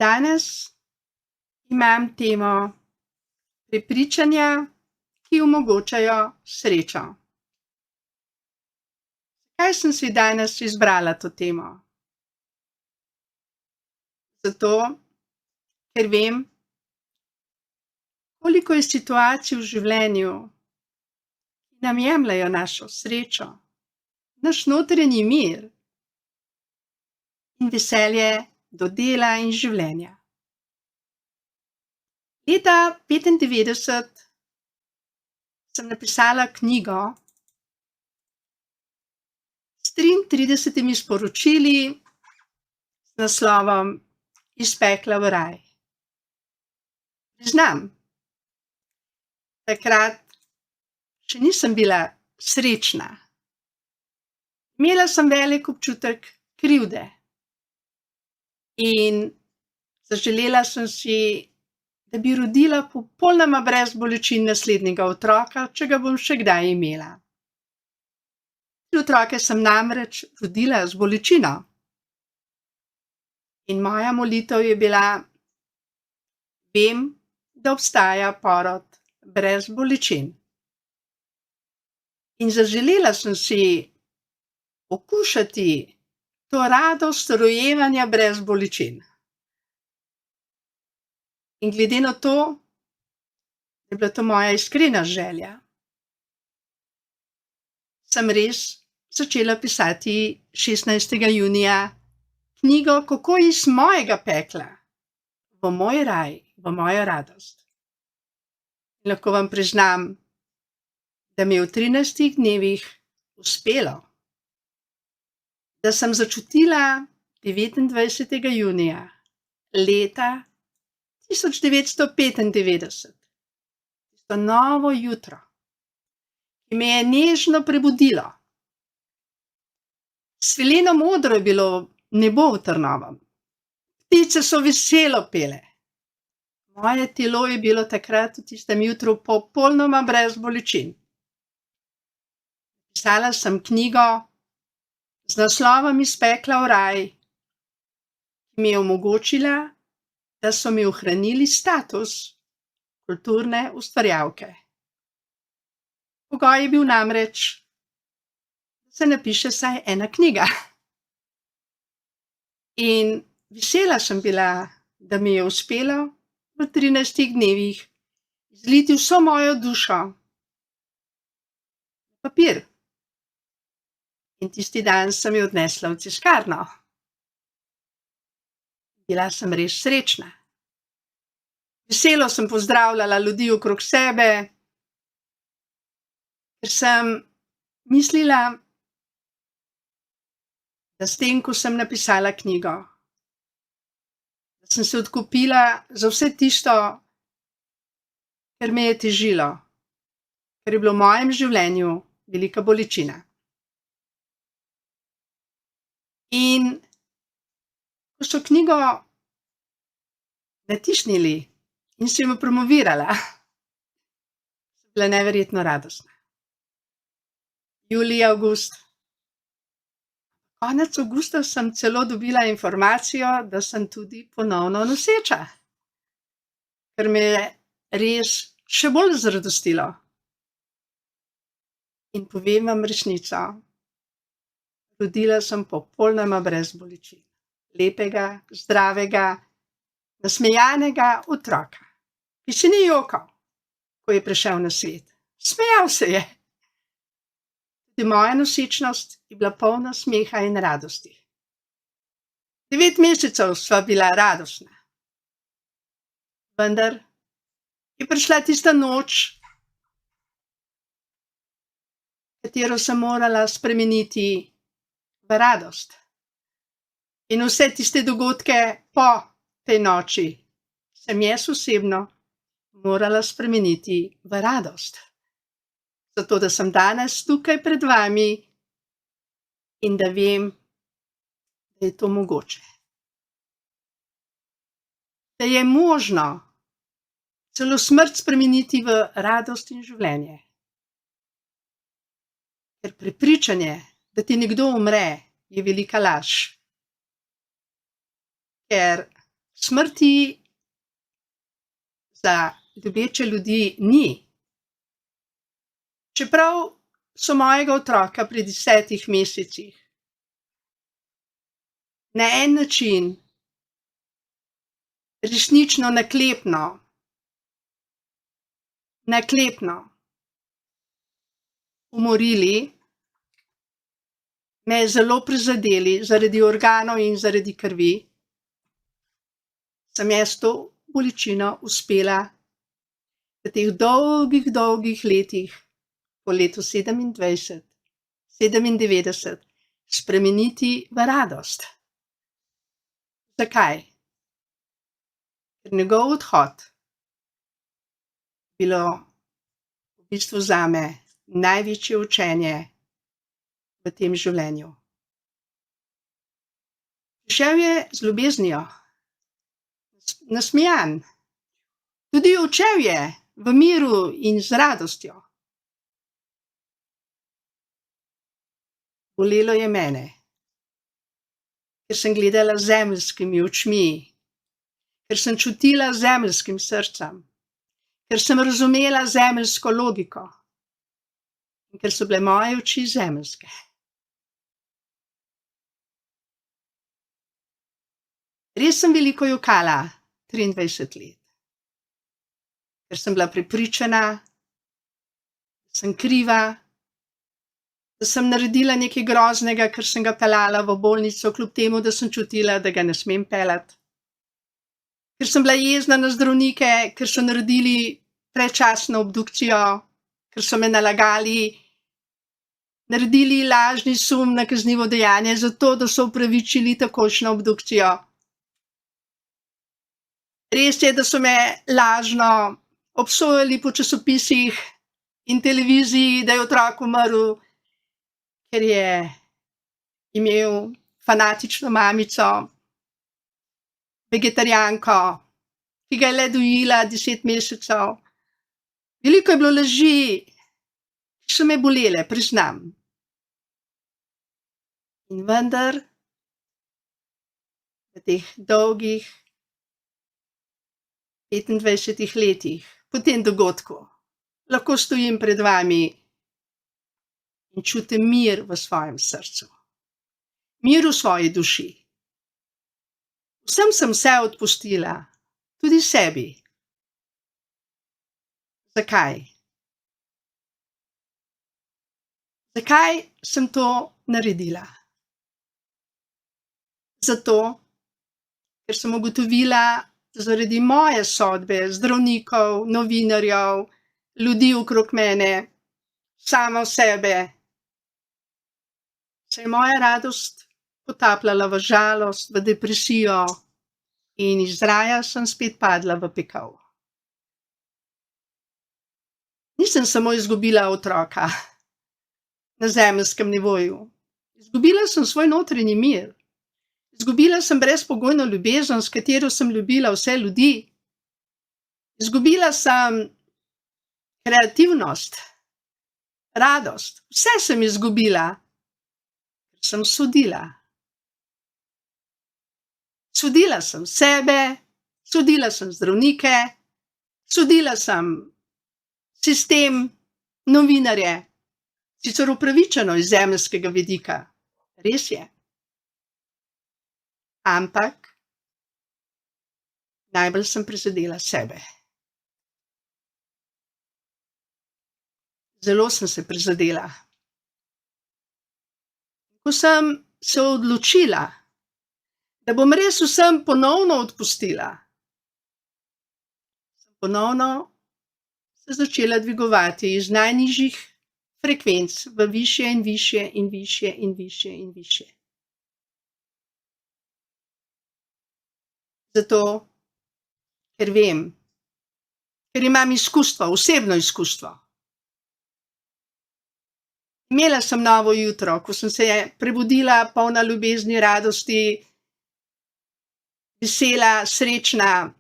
Danes imam temo prepričanja, ki omogočajo srečo. Kaj sem si danes izbrala to temo? Zato, ker vem, koliko je situacij v življenju, ki nam jemljejo našo srečo, naš notranji mir in veselje do dela in življenja. Leta 1995 sem napisala knjigo s 33 sporočili z naslovom Iz pekla v raj. Priznam, takrat še nisem bila srečna. Imela sem velik občutek krivde in zaželela sem si, da bi rodila popolnoma brez bolečin naslednjega otroka, če ga bom še kdaj imela. 3 otroke sem namreč rodila z bolečino. In moja molitev je bila: vem, da obstaja porod brez bolečin. In zaželela sem si okušati to radost rojevanja brez bolečin. In glede na to, da je bila to moja iskrena želja, sem res začela pisati 16. junija knjigo Kako iz mojega pekla v moj raj, v mojo radost. In lahko vam priznam, da mi je v 13 dnevih uspelo, da sem začutila 29. junija leta 1995, tisto novo jutro, ki me je nežno prebudilo. Svileno modro je bilo nebo v Trnovem. Ptice so veselo pele. Moje telo je bilo takrat v tistem jutru popolnoma brez bolečin. Pisala sem knjigo z naslovom Iz pekla v raj, ki mi je omogočila, da so mi ohranili status kulturne ustvarjalke. Pogoj je bil namreč, da se napiše vsaj ena knjiga. In vesela sem bila, da mi je uspelo v 13 dnevih zliti vso mojo dušo v papir. In tisti dan sem jo odnesla v tiskarno. Bila sem res srečna. Veselo sem pozdravljala ljudi okrog sebe, ker sem mislila, da s tem, ko sem napisala knjigo, da sem se odkupila za vse tisto, kar me je težilo, kar je bilo v mojem življenju velika bolečina. In ko so knjigo natisnili in sem jo promovirala, sem bila neverjetno radostna. Julij, avgust. Konec avgusta sem celo dobila informacijo, da sem tudi ponovno noseča, kar me je res še bolj zradostilo. In povem vam resnico, rodila sem popolnoma brez bolečin. Lepega, zdravega, nasmejanega otroka, ki se ni jokal, ko je prišel na svet. Smejal se je. Tudi moja nosečnost je bila polna smeha in radosti. 9 mesecev sva bila radostna. Vendar je prišla tista noč, katero sem morala spremeniti v radost. In vse tiste dogodke po tej noči sem jaz osebno morala spremeniti v radost. Zato, da sem danes tukaj pred vami in da vem, da je to mogoče. Da je možno celo smrt spremeniti v radost in življenje. Ker prepričanje, da ti nekdo umre, je velika laž. Ker Smrti za ljubeče ljudi ni. Čeprav so mojega otroka pri 10 mesecih na en način resnično naklepno umorili, me zelo prizadeli zaradi organov in zaradi krvi, sem jaz to bolečino uspela v teh dolgih letih, po letu 97, spremeniti v radost. Zakaj? Ker njegov odhod bilo v bistvu zame največje učenje v tem življenju. Prišel je z ljubeznijo, nasmejan. Tudi odšel je v miru in z radostjo. Bolelo je mene, ker sem gledala z zemeljskimi očmi, ker sem čutila z zemeljskim srcem, ker sem razumela zemeljsko logiko in ker so bile moje oči zemeljske. Res sem veliko jokala 23 let, ker sem bila prepričana, da sem kriva, da sem naredila nekaj groznega, ker sem ga peljala v bolnico, kljub temu, da sem čutila, da ga ne smem peljati. Ker sem bila jezna na zdravnike, ker so naredili predčasno obdukcijo, ker so me nalagali, naredili lažni sum na kaznivo dejanje, zato da so upravičili takojšnjo obdukcijo. Res je, da so me lažno obsojali po časopisih in televiziji, da je otrok umrl, ker je imel fanatično mamico, vegetarijanko, ki ga je le dojila 10 mesecev. Veliko je bilo laži, ki so me bolele, priznam. In vendar, v teh dolgih 25 letih po tem dogodku lahko stojim pred vami in čutim mir v svojem srcu, mir v svoji duši. Vsem sem vse odpustila, tudi sebi. Zakaj? Zakaj sem to naredila? Zato, ker sem ugotovila, da zaradi moje sodbe, zdravnikov, novinarjev, ljudi okrog mene, samo sebe, se je moja radost potapljala v žalost, v depresijo in iz raja sem spet padla v pekel. Nisem samo izgubila otroka na zemeljskem nivoju. Izgubila sem svoj notranji mir. Izgubila sem brezpogojno ljubezen, s katero sem ljubila vse ljudi. Izgubila sem kreativnost, radost. Vse sem izgubila, ker sem sodila. Sodila sem sebe, sodila sem zdravnike, sodila sem sistem, novinarje. Sicer upravičeno iz zemeljskega vidika. Res je. Ampak najbolj sem prizadela sebe. Zelo sem se prizadela. Ko sem se odločila, da bom res vsem ponovno odpustila, sem ponovno se začela dvigovati iz najnižjih frekvenc v višje in višje in višje in višje in višje. Zato, ker vem, ker imam izkustvo, osebno izkustvo. Imela sem novo jutro, ko sem se prebudila polna ljubezni, radosti, vesela, srečna.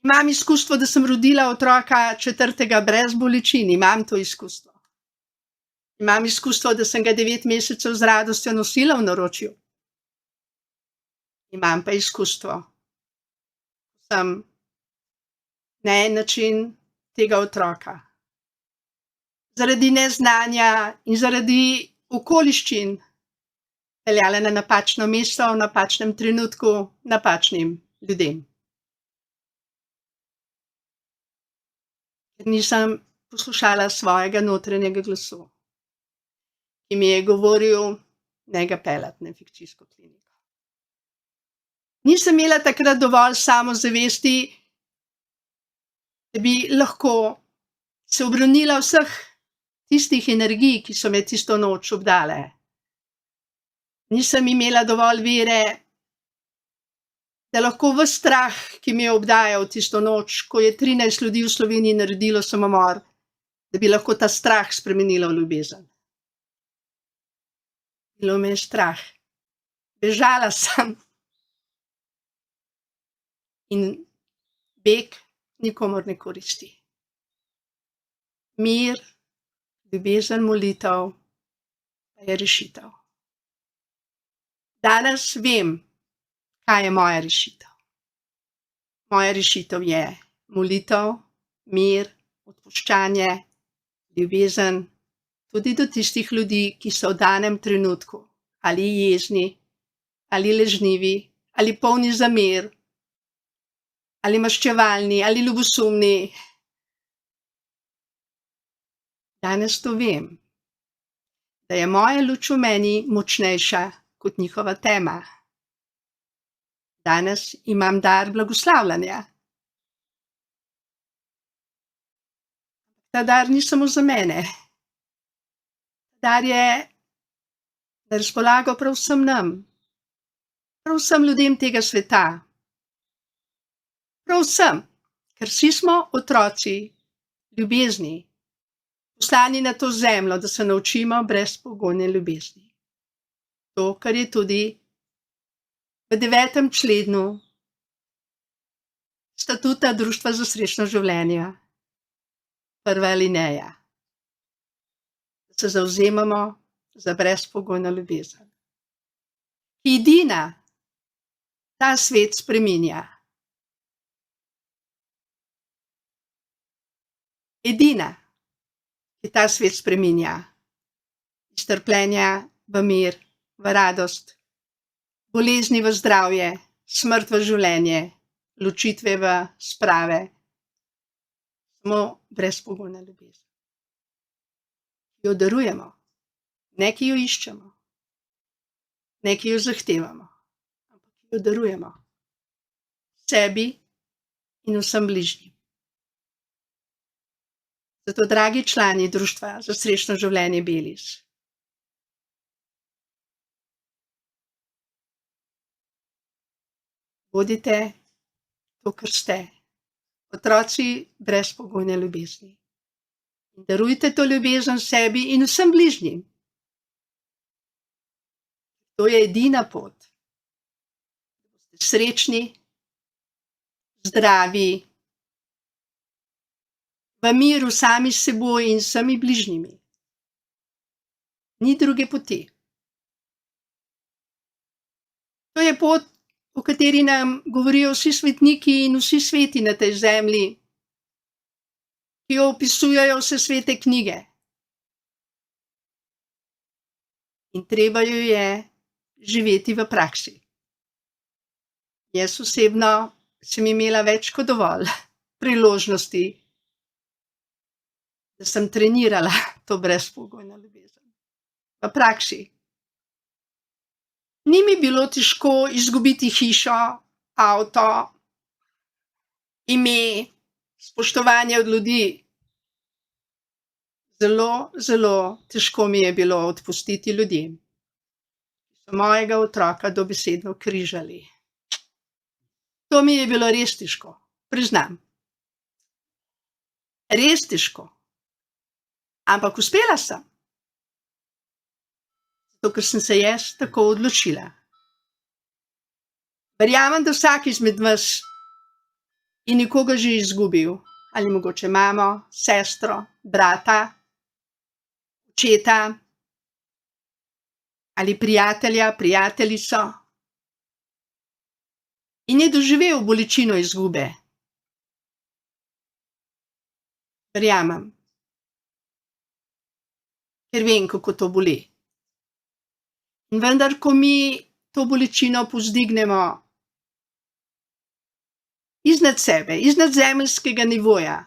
Imam izkustvo, da sem rodila otroka 4. brez bolečin, imam to izkustvo. Imam izkustvo, da sem ga 9 mesecev z radostjo nosila v naročju. imam pa izkustvo. Sem na en način tega otroka zaradi neznanja in zaradi okoliščin peljala na napačno mesto, v napačnem trenutku, napačnim ljudem. Ker nisem poslušala svojega notranjega glasu, ki mi je govoril, naj ga peljati na infekcijsko kliniko. Nisem imela takrat dovolj samozavesti, da bi lahko se ubranila vseh tistih energij, ki so me tisto noč obdale. Nisem imela dovolj vere, da lahko ves strah, ki me je obdajal tisto noč, ko je 13 ljudi v Sloveniji naredilo samomor, da bi lahko ta strah spremenila v ljubezen. Bilo me je strah. Bežala sem. In beg nikomur ne koristi. Mir, ljubezen, molitev pa je rešitev. Danes vem, kaj je moja rešitev. Moja rešitev je molitev, mir, odpuščanje, ljubezen, tudi do tistih ljudi, ki so v danem trenutku ali jezni, ali lažnivi, ali polni zamer, ali maščevalni, ali ljubosumni. Danes to vem, da je moja luč v meni močnejša kot njihova tema. Danes imam dar blagoslavljanja. Ta dar ni samo za mene. Dar je na razpolago prav vsem nam, prav vsem ljudem tega sveta. Prav vsem, ker vsi smo otroci ljubezni, poslani na to zemljo, da se naučimo brezpogojne ljubezni. To, kar je tudi v 9. členu statuta Društva za srečno življenje, prva alineja, da se zavzemamo za brezpogojno ljubezen, ki edina ta svet spreminja. Edina, ki ta svet spreminja. Iz trpljenja v mir, v radost, bolezni v zdravje, smrt v življenje, ločitve v sprave. Samo brezpogojna ljubezen. Ki jo darujemo, ne ki jo iščemo, ne ki jo zahtevamo, ampak ki jo darujemo sebi in vsem bližnjim. Zato, dragi člani Društva za srečno življenje Belis, bodite to, kar ste, otroci brezpogojne ljubezni. In darujte to ljubezen sebi in vsem bližnjim. To je edina pot, da boste srečni, zdravi, v miru sami s seboj in vsemi bližnjimi. Ni druge poti. To je pot, o kateri nam govorijo vsi svetniki in vsi sveti na tej zemlji, ki jo opisujejo vse svete knjige. In treba jo je živeti v praksi. Jaz osebno sem imela več kot dovolj priložnosti, da sem trenirala to brezpogojno ljubezen. V praksi. Ni mi bilo težko izgubiti hišo, avto, ime, spoštovanje od ljudi. Zelo, zelo težko mi je bilo odpustiti ljudem, ki so mojega otroka dobesedno križali. To mi je bilo res težko, priznam. Res težko. Ampak uspela sem. Zato, ker sem se jaz tako odločila. Verjamem, da vsak izmed vas je nekoga že izgubil. Ali mogoče mamo, sestro, brata, očeta, ali prijatelja, prijateljico. in je doživel bolečino izgube. Verjamem, ker vem, kako to boli. In vendar, ko mi to bolečino povzdignemo iznad sebe, iznad zemeljskega nivoja,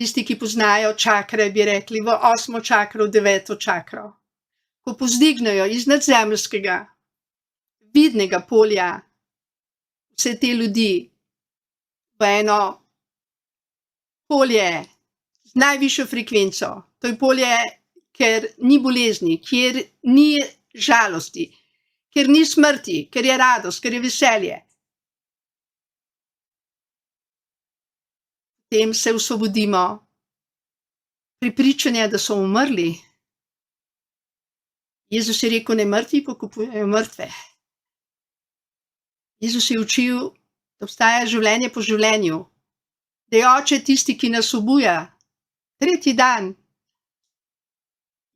tisti, ki poznajo čakre, bi rekli v 8. čakro, 9. čakro, ko povzdignejo iznad zemeljskega, vidnega polja vse te ljudi v eno polje z najvišjo frekvenco, to je polje, ker ni bolezni, kjer ni žalosti, ker ni smrti, ker je radost, ker je veselje. Potem se osvobodimo prepričanja, da so umrli. Jezus je rekel, ne mrtvi pokopujejo mrtve. Jezus je učil, da obstaja življenje po življenju, da je Oče tisti, ki nas obuja. 3. dan.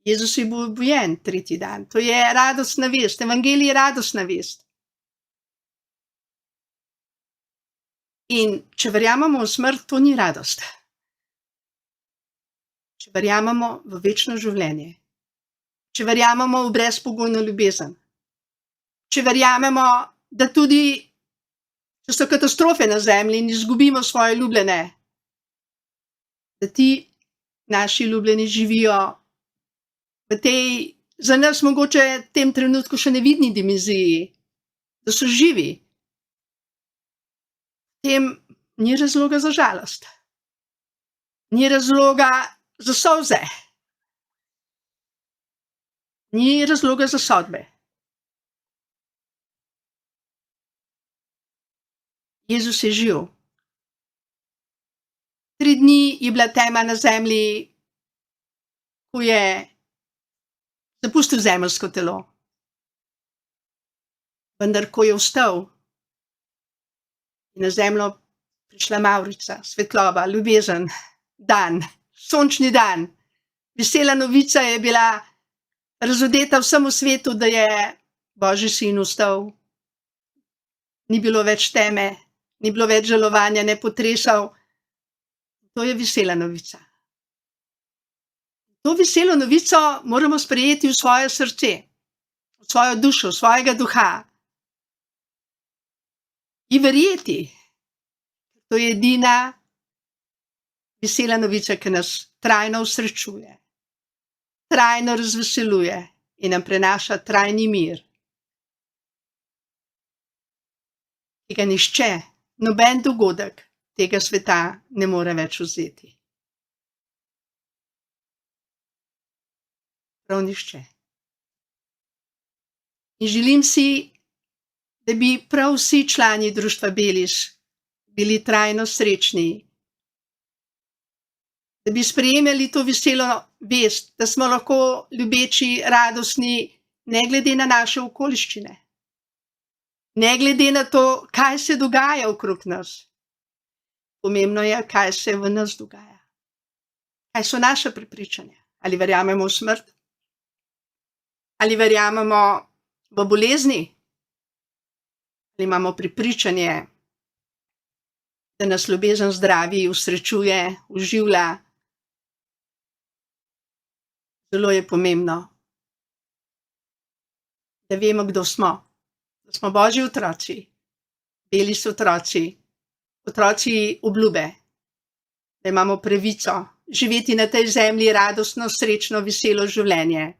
Jezus je bil obujen 3. dan. To je radostna vest. Evangelij je radostna vest. In če verjamemo v smrt, to ni radost. Če verjamemo v večno življenje, če verjamemo v brezpogojno ljubezen, če verjamemo, da tudi če so katastrofe na zemlji in izgubimo svoje ljubljene, da ti naši ljubljeni živijo v tej, za nas mogoče v tem trenutku še nevidni dimenziji, da so živi, potem ni razloga za žalost, ni razloga za solze, ni razloga za sodbe. Jezus je živ. 3 dni je bila tema na zemlji, ko je zapustil zemeljsko telo. Vendar, ko je vstal, je na zemljo prišla mavrica, svetloba, ljubezen, dan, sončni dan. Vesela novica je bila razodeta vsemu svetu, da je Božji sin vstal. Ni bilo več teme, ni bilo več žalovanja, ne potresov. To je vesela novica. To veselo novico moramo sprejeti v svoje srce, v svojo dušo, v svojega duha. In verjeti, to je edina vesela novica, ki nas trajno osrečuje, trajno razveseljuje in nam prenaša trajni mir, ki ga nihče, noben dogodek tega sveta ne more več vzeti. Prav nihče. In želim si, da bi prav vsi člani društva Beliš bili trajno srečni, da bi sprejemali to veselo vest, da smo lahko ljubeči, radostni, ne glede na naše okoliščine, ne glede na to, kaj se dogaja okrog nas. Pomembno je, kaj se v nas dogaja. Kaj so naše prepričanja? Ali verjamemo v smrt? Ali verjamemo v bolezni? Ali imamo prepričanje, da nas ljubezen zdravi, usrečuje, oživlja? Zelo je pomembno, da vemo, kdo smo. Da smo Božji otroci, beli so otroci, otroci obljube, da imamo pravico živeti na tej zemlji radostno, srečno, veselo življenje.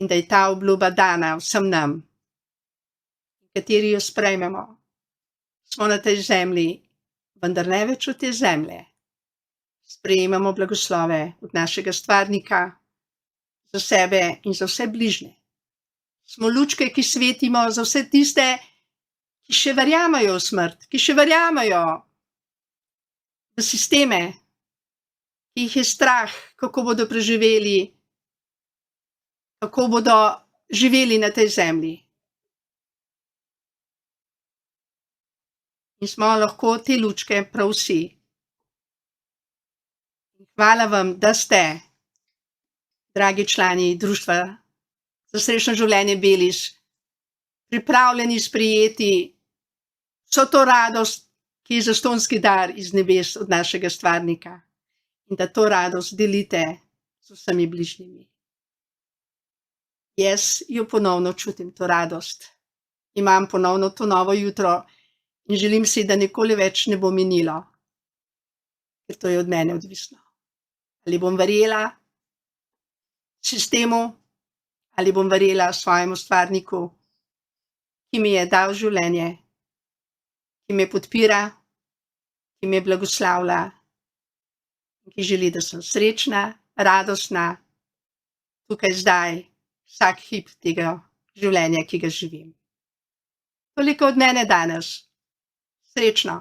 In da je ta obljuba dana vsem nam, kateri jo sprejmemo. Smo na tej zemlji, vendar ne več od te zemlje. Sprejemamo blagoslove od našega stvarnika, za sebe in za vse bližnje. Smo lučke, ki svetimo za vse tiste, ki še verjamajo v smrt, ki še verjamajo v sisteme, ki jih je strah, kako bodo preživeli, kako bodo živeli na tej zemlji. In smo lahko te lučke prav vsi. Hvala vam, da ste, dragi člani društva za srečno življenje Beliš, pripravljeni sprejeti vso to radost, ki je zastonjski dar iz nebes od našega stvarnika, in da to radost delite z vsemi bližnjimi. Jaz jo ponovno čutim, to radost. Imam ponovno to novo jutro in želim si, da nikoli več ne bo minilo, ker to je od mene odvisno. Ali bom verjela sistemu, ali bom verjela svojemu stvarniku, ki mi je dal življenje, ki me podpira, ki me blagoslavlja, ki želi, da sem srečna, radostna, tukaj zdaj, vsak hip tega življenja, ki ga živim. Toliko od mene danes. Srečno!